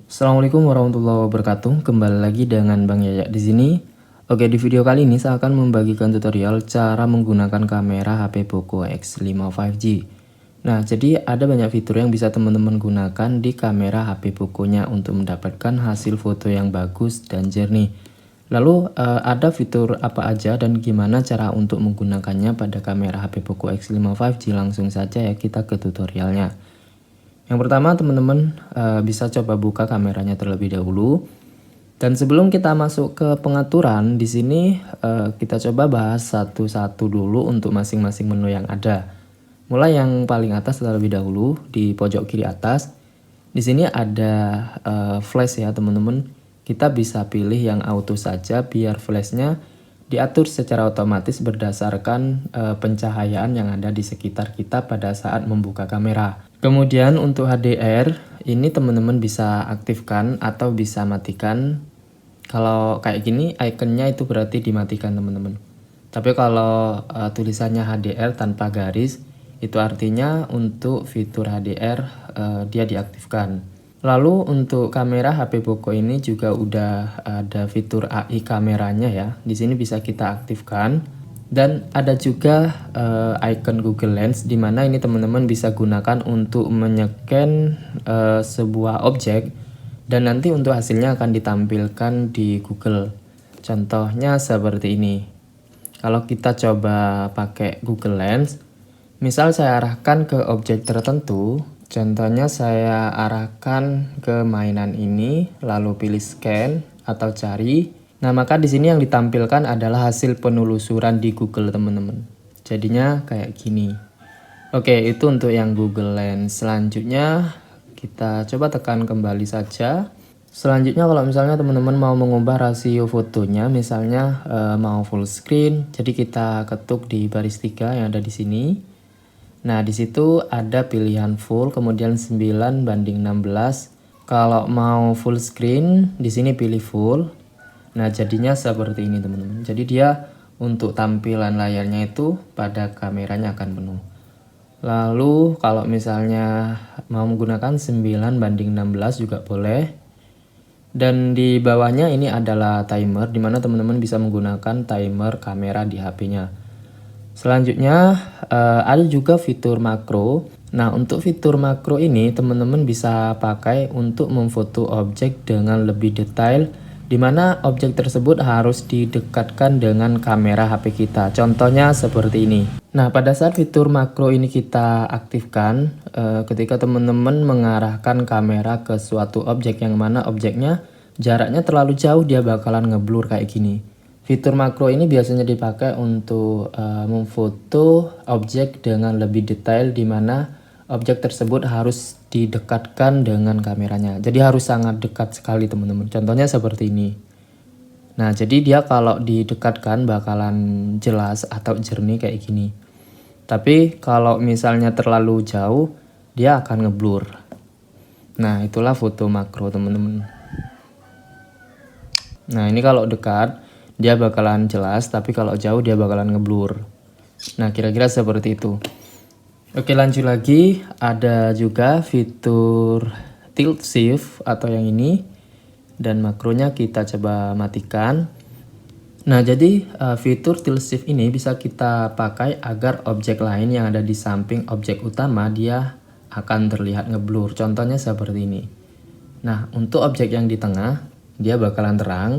Assalamualaikum warahmatullahi wabarakatuh. Kembali lagi dengan Bang Yaya di sini. Oke, di video kali ini saya akan membagikan tutorial cara menggunakan kamera HP Poco X5 5G. Nah, jadi ada banyak fitur yang bisa teman-teman gunakan di kamera HP Poco-nya untuk mendapatkan hasil foto yang bagus dan jernih. Lalu ada fitur apa aja dan gimana cara untuk menggunakannya pada kamera HP Poco X5 5G? Langsung saja ya kita ke tutorialnya. Yang pertama teman-teman bisa coba buka kameranya terlebih dahulu. Dan sebelum kita masuk ke pengaturan, di sini kita coba bahas satu-satu dulu untuk masing-masing menu yang ada. Mulai yang paling atas terlebih dahulu di pojok kiri atas. Di sini ada flash ya teman-teman. Kita bisa pilih yang auto saja biar flashnya diatur secara otomatis berdasarkan pencahayaan yang ada di sekitar kita pada saat membuka kamera. Kemudian untuk HDR ini teman-teman bisa aktifkan atau bisa matikan. Kalau kayak gini ikonnya itu berarti dimatikan teman-teman. Tapi kalau tulisannya HDR tanpa garis itu artinya untuk fitur HDR dia diaktifkan. Lalu untuk kamera HP Poco ini juga udah ada fitur AI kameranya ya. Di sini bisa kita aktifkan. Dan ada juga icon Google Lens di mana ini teman-teman bisa gunakan untuk menycan sebuah objek dan nanti untuk hasilnya akan ditampilkan di Google. Contohnya seperti ini. Kalau kita coba pakai Google Lens, misal saya arahkan ke objek tertentu, contohnya saya arahkan ke mainan ini, lalu pilih scan atau cari. Nah, maka di sini yang ditampilkan adalah hasil penelusuran di Google, teman-teman. Jadinya kayak gini. Oke, itu untuk yang Google Lens. Selanjutnya kita coba tekan kembali saja. Selanjutnya kalau misalnya teman-teman mau mengubah rasio fotonya, misalnya mau full screen, jadi kita ketuk di baris 3 yang ada di sini. Nah, di situ ada pilihan full, kemudian 9:16. Kalau mau full screen, di sini pilih full. Nah, jadinya seperti ini teman-teman. Jadi dia untuk tampilan layarnya itu pada kameranya akan penuh. Lalu kalau misalnya mau menggunakan 9:16 juga boleh. Dan di bawahnya ini adalah timer, dimana teman-teman bisa menggunakan timer kamera di HP-nya. Selanjutnya ada juga fitur makro. Nah, untuk fitur makro ini teman-teman bisa pakai untuk memfoto objek dengan lebih detail, di mana objek tersebut harus didekatkan dengan kamera HP kita. Contohnya seperti ini. Nah, pada saat fitur makro ini kita aktifkan, ketika teman-teman mengarahkan kamera ke suatu objek yang mana objeknya jaraknya terlalu jauh, dia bakalan ngeblur kayak gini. Fitur makro ini biasanya dipakai untuk memfoto objek dengan lebih detail, di mana objek tersebut harus didekatkan dengan kameranya. Jadi harus sangat dekat sekali teman-teman. Contohnya seperti ini. Nah, jadi dia kalau didekatkan bakalan jelas atau jernih kayak gini. Tapi kalau misalnya terlalu jauh, dia akan ngeblur. Nah, itulah foto makro teman-teman. Nah, ini kalau dekat dia bakalan jelas, tapi kalau jauh dia bakalan ngeblur. Nah, kira-kira seperti itu. Oke, lanjut lagi. Ada juga fitur tilt shift atau yang ini, dan makronya kita coba matikan. Nah, jadi fitur tilt shift ini bisa kita pakai agar objek lain yang ada di samping objek utama dia akan terlihat ngeblur. Contohnya seperti ini. Nah, untuk objek yang di tengah dia bakalan terang,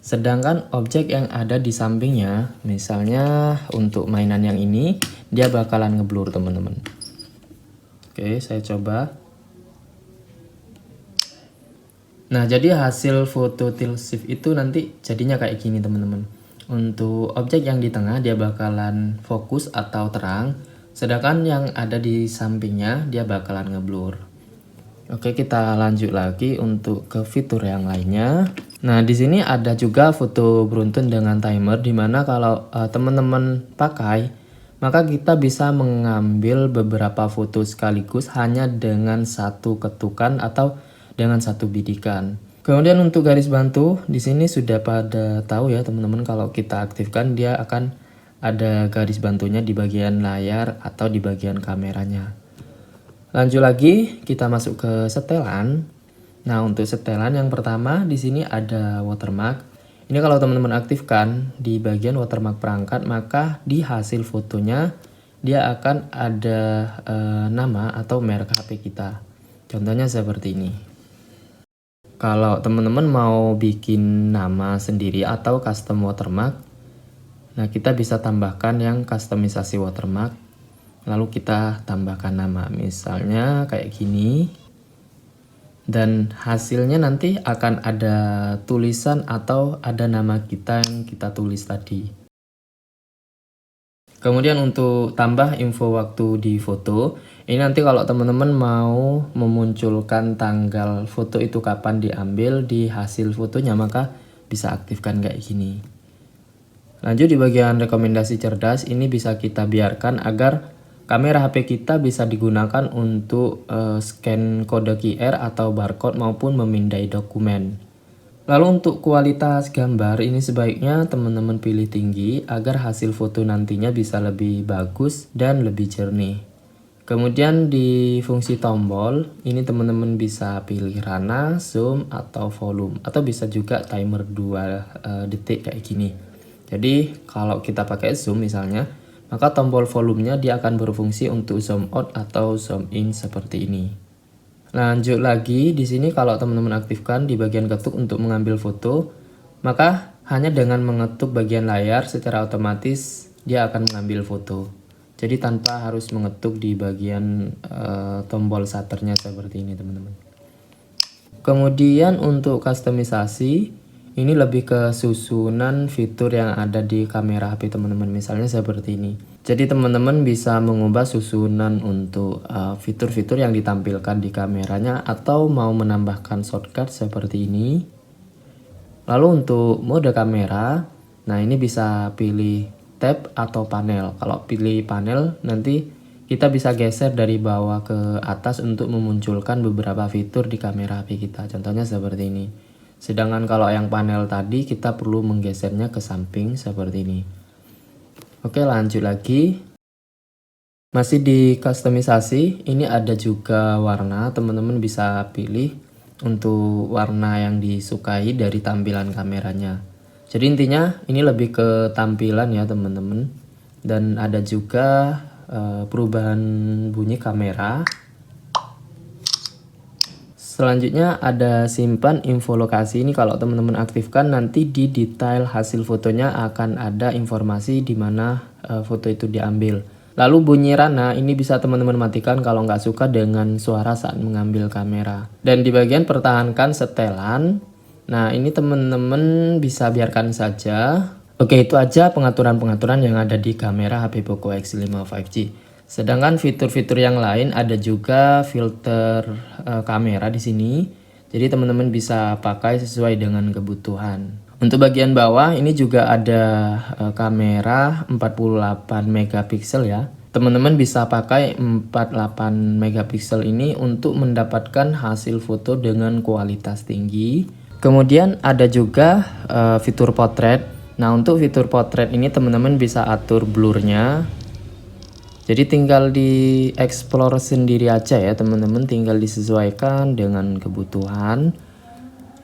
sedangkan objek yang ada di sampingnya, misalnya untuk mainan yang ini, dia bakalan ngeblur teman-teman. Oke, saya coba. Nah, jadi hasil foto tilt shift itu nanti jadinya kayak gini teman-teman. Untuk objek yang di tengah dia bakalan fokus atau terang, sedangkan yang ada di sampingnya dia bakalan ngeblur. Oke, kita lanjut lagi untuk ke fitur yang lainnya. Nah, di sini ada juga foto beruntun dengan timer, dimana kalau teman-teman pakai, maka kita bisa mengambil beberapa foto sekaligus hanya dengan satu ketukan atau dengan satu bidikan. Kemudian untuk garis bantu, di sini sudah pada tahu ya teman-teman, kalau kita aktifkan dia akan ada garis bantunya di bagian layar atau di bagian kameranya. Lanjut lagi, kita masuk ke setelan. Nah, untuk setelan yang pertama di sini ada watermark. Ini kalau teman-teman aktifkan di bagian watermark perangkat, maka di hasil fotonya dia akan ada nama atau merek HP kita. Contohnya seperti ini. Kalau teman-teman mau bikin nama sendiri atau custom watermark, nah kita bisa tambahkan yang customisasi watermark. Lalu kita tambahkan nama, misalnya kayak gini. Dan hasilnya nanti akan ada tulisan atau ada nama kita yang kita tulis tadi. Kemudian untuk tambah info waktu di foto, ini nanti kalau teman-teman mau memunculkan tanggal foto itu kapan diambil di hasil fotonya, maka bisa aktifkan kayak gini. Lanjut di bagian rekomendasi cerdas, ini bisa kita biarkan agar kamera HP kita bisa digunakan untuk scan kode QR atau barcode maupun memindai dokumen. Lalu untuk kualitas gambar ini sebaiknya teman-teman pilih tinggi agar hasil foto nantinya bisa lebih bagus dan lebih jernih. Kemudian di fungsi tombol ini teman-teman bisa pilih rana, zoom, atau volume, atau bisa juga timer 2 detik kayak gini. Jadi kalau kita pakai zoom misalnya, maka tombol volumenya dia akan berfungsi untuk zoom out atau zoom in seperti ini. Lanjut lagi di sini kalau teman-teman aktifkan di bagian ketuk untuk mengambil foto, maka hanya dengan mengetuk bagian layar secara otomatis dia akan mengambil foto. Jadi tanpa harus mengetuk di bagian tombol shutternya seperti ini teman-teman. Kemudian untuk customisasi ini lebih ke susunan fitur yang ada di kamera HP teman-teman, misalnya seperti ini. Jadi teman-teman bisa mengubah susunan untuk fitur-fitur yang ditampilkan di kameranya atau mau menambahkan shortcut seperti ini. Lalu untuk mode kamera, nah ini bisa pilih tab atau panel. Kalau pilih panel nanti kita bisa geser dari bawah ke atas untuk memunculkan beberapa fitur di kamera HP kita. Contohnya seperti ini. Sedangkan kalau yang panel tadi kita perlu menggesernya ke samping seperti ini. Oke, lanjut lagi. Masih di customisasi, ini ada juga warna. Teman-teman bisa pilih untuk warna yang disukai dari tampilan kameranya. Jadi intinya ini lebih ke tampilan ya teman-teman. Dan ada juga perubahan bunyi kamera. Selanjutnya ada simpan info lokasi. Ini kalau teman-teman aktifkan nanti di detail hasil fotonya akan ada informasi di mana foto itu diambil. Lalu bunyi rana ini bisa teman-teman matikan kalau nggak suka dengan suara saat mengambil kamera. Dan di bagian pertahankan setelan, nah ini teman-teman bisa biarkan saja. Oke, itu aja pengaturan-pengaturan yang ada di kamera HP Poco X5 5G. Sedangkan fitur-fitur yang lain ada juga filter kamera di sini. Jadi teman-teman bisa pakai sesuai dengan kebutuhan. Untuk bagian bawah ini juga ada kamera 48 megapiksel ya. Teman-teman bisa pakai 48 megapiksel ini untuk mendapatkan hasil foto dengan kualitas tinggi. Kemudian ada juga fitur potret. Nah, untuk fitur potret ini teman-teman bisa atur blurnya. Jadi tinggal di explore sendiri aja ya teman-teman, tinggal disesuaikan dengan kebutuhan.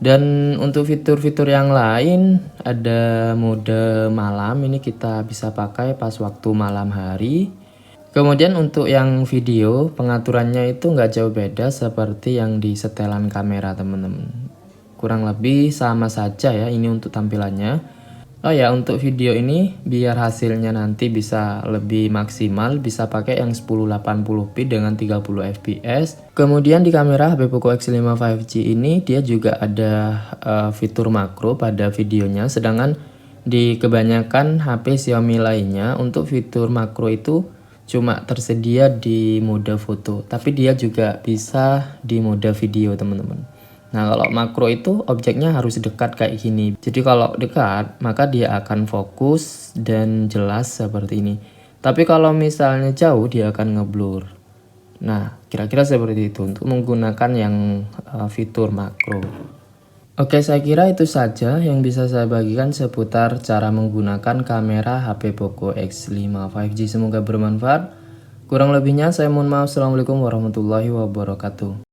Dan untuk fitur-fitur yang lain ada mode malam, ini kita bisa pakai pas waktu malam hari. Kemudian untuk yang video pengaturannya itu nggak jauh beda seperti yang di setelan kamera teman-teman. Kurang lebih sama saja ya ini untuk tampilannya. Oh ya, untuk video ini biar hasilnya nanti bisa lebih maksimal, bisa pakai yang 1080p dengan 30 fps. Kemudian di kamera HP Poco X5 5G ini dia juga ada fitur makro pada videonya, sedangkan di kebanyakan HP Xiaomi lainnya untuk fitur makro itu cuma tersedia di mode foto, tapi dia juga bisa di mode video teman-teman. Nah, kalau makro itu objeknya harus dekat kayak gini. Jadi kalau dekat, maka dia akan fokus dan jelas seperti ini. Tapi kalau misalnya jauh, dia akan ngeblur. Nah, kira-kira seperti itu untuk menggunakan yang fitur makro. Oke, saya kira itu saja yang bisa saya bagikan seputar cara menggunakan kamera HP Poco X5 5G. Semoga bermanfaat. Kurang lebihnya saya mohon maaf. Assalamualaikum warahmatullahi wabarakatuh.